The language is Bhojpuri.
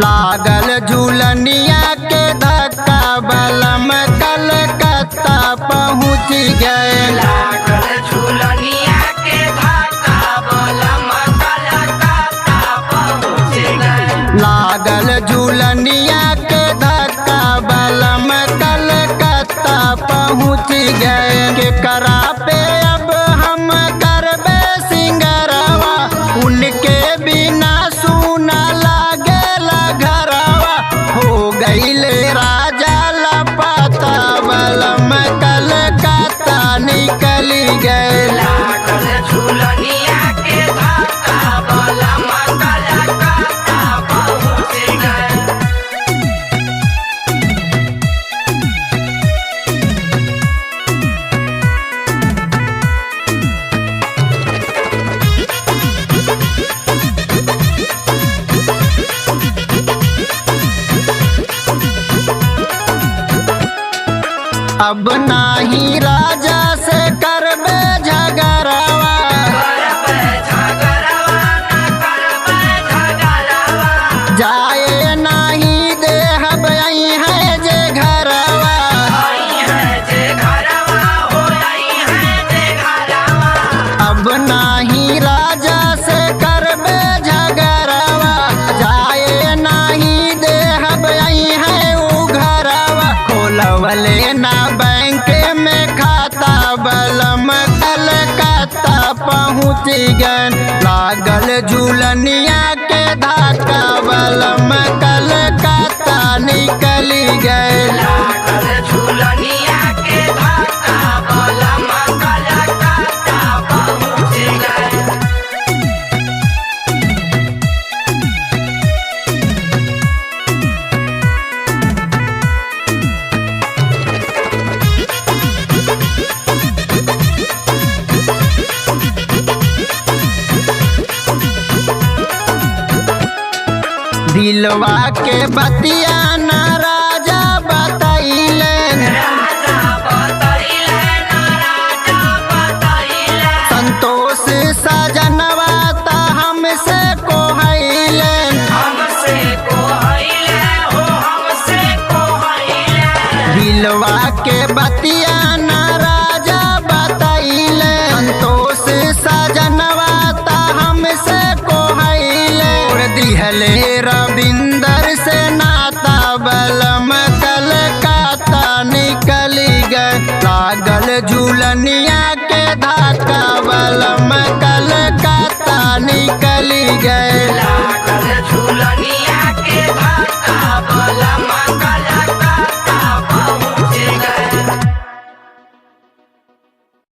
लागल झूलनिया के धक्का बलम कलकत्ता पहुँच गए। लागल झूलनिया के धक्का बलम कलकत्ता पहुँच गए। लागल झूलनिया के धक्का बलम कलकत्ता पहुँच गए। के करा पे अब हम करबे सिंगरवा, उनके बिना सुना लागेला घरवा। हो गईले राजा लापता बलम कलकत्ता निकली गए। लागल झूलनिया के धक्का बलम कलकत्ता पहुँच गए। अब नाही राजा से करबे झगड़वा, करबे झगड़वा न करबे झगड़वा। जाए नाही देहब आई है जे घरवा। आई है जे घरवा हो आई है जे घरवा। अब नाही राजा से करबे झगड़वा, जाए नाही देहब आई है उ घरवा। खोलवले ना बैंक में खाता बलम कलकत्ता पहुँच गए। लागल झूलनिया के धक्का बलम कलकत्ता निकली गए। लागल झूलनिया के धक्का बलम कलकत्ता पहुँच गए। दिलवा के बतिया न राजा बतैलन, राजा बतैले न राजा बतैले। संतोष सजनवा ता हमसे कोहैलन। हमसे कोहैले हो हमसे कोहैले। दिलवा के बतिया न राजा बतैले, संतोष सजनवा ता हमसे कोहैले। और दिहले रविंदर से नाता बलम कलकत्ता निकली गए। लागल झूलनिया के धक्का बलम कलकत्ता निकली गए।